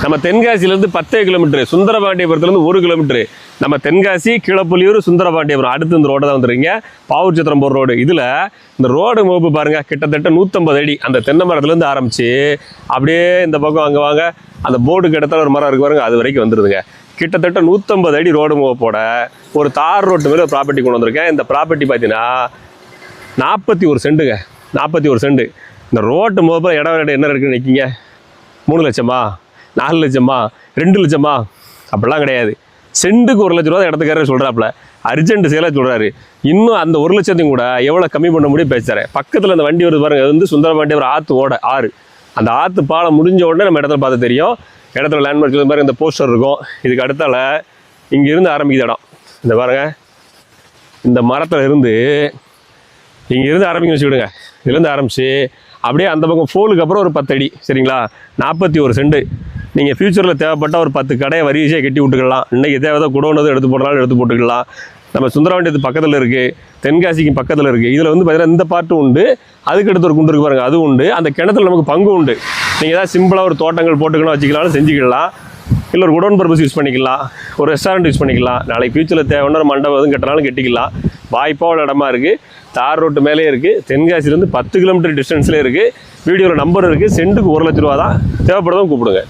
நம்ம தென்காசியிலேருந்து 10 kilometre, சுந்தரபாண்டியபுரத்துலேருந்து 1 kilometre. நம்ம தென்காசி, கீழப்புலியூர், சுந்தரபாண்டியபுரம் அடுத்து இந்த ரோடு தான் வந்துருங்க. பாவூர் சத்திரம் போகிற ரோடு. இதில் இந்த ரோடு முகப்பு பாருங்கள், கிட்டத்தட்ட 150 அடி. அந்த தென்னை மரத்துலேருந்து ஆரம்பித்து அப்படியே இந்த பக்கம் அங்கே வாங்க, அந்த போர்டுக்கு இடத்துல ஒரு மரம் இருக்கு பாருங்க, அது வரைக்கும் வந்துடுதுங்க. கிட்டத்தட்ட 150 அடி ரோடு முகப்போட ஒரு தார் ரோட்டு மேலே ஒரு ப்ராப்பர்ட்டி கொண்டு வந்திருக்கேன். இந்த ப்ராப்பர்ட்டி பார்த்தீங்கன்னா 41 சென்ட்டுங்க. 41 சென்ட். இந்த ரோட்டு முகப்பில் இடம் என்ன இருக்குன்னு நிற்கிங்க? 3 லட்சமா, 4 லட்சமா, 2 லட்சமா? அப்படிலாம் கிடையாது. சென்ட்டுக்கு 1 லட்ச ரூபா இடத்துக்காரர் சொல்கிறாப்புல. அர்ஜென்ட் சேலாக சொல்கிறாரு. இன்னும் அந்த 1 லட்சத்தையும் கூட எவ்வளோ கம்மி பண்ண முடியும் பேசுகிறேன். பக்கத்தில் அந்த வண்டி வருது பாருங்கள், அது வந்து சுந்தரபாண்டியபுரம் ஆறு. அந்த ஆற்று பாலம் முடிஞ்ச உடனே நம்ம இடத்துல பார்த்து தெரியும். இடத்துல லேண்ட்மார்க் பாருங்க, இந்த போஸ்டர் இருக்கும். இதுக்கு அடுத்தால இங்கேருந்து ஆரம்பிக்குது இடம். இந்த பாருங்க, இந்த மரத்தில் இருந்து இங்கேருந்து ஆரம்பிக்க வச்சுக்கிடுங்க. இதுலேருந்து ஆரம்பித்து அப்படியே அந்த பக்கம் ஃபோலுக்கு அப்புறம் ஒரு 10 அடி. சரிங்களா? 41 சென்ட். நீங்கள் ஃப்யூச்சரில் தேவைப்பட்டால் ஒரு 10 கடையை வரிசையாக கட்டி விட்டுக்கலாம். இன்றைக்கி தேவைதான் குடோனதும் எடுத்து போடுறனாலும் எடுத்து போட்டுக்கலாம். நம்ம சுந்தரபாண்டியத்து பக்கத்தில் இருக்குது, தென்காசிக்கு பக்கத்தில் இருக்குது. இதில் வந்து பார்த்தீங்கன்னா இந்த பார்ட்டும் உண்டு, அதுக்கு அடுத்து ஒரு குண்டு இருக்கு பாருங்கள், அதுவும் உண்டு. அந்த கிணத்துல நமக்கு பங்கு உண்டு. நீங்கள் ஏதாவது சிம்பிளாக ஒரு தோட்டங்கள் போட்டுக்கணும் வச்சுக்கலாம்னு செஞ்சுக்கலாம். இல்லை ஒரு குடோன் பர்பஸ் யூஸ் பண்ணிக்கலாம், ஒரு ரெஸ்டாரண்ட் யூஸ் பண்ணிக்கலாம். நாளைக்கு ஃபியூச்சரில் தேவைன்னா மண்டபம் எதுவும் கட்டினாலும் கட்டிக்கலாம். வாய்ப்பாக உள்ள இடமா இருக்குது. தார் ரோட்டு மேலே இருக்குது. தென்காசிலேருந்து 10 கிலோமீட்டர் டிஸ்டன்ஸ்லேயே இருக்குது. வீடியோவில் நம்பர் இருக்குது. சென்ட்டுக்கு 1 லட்ச ரூபா தான். தேவைப்படுறதும் கூப்பிடுங்க.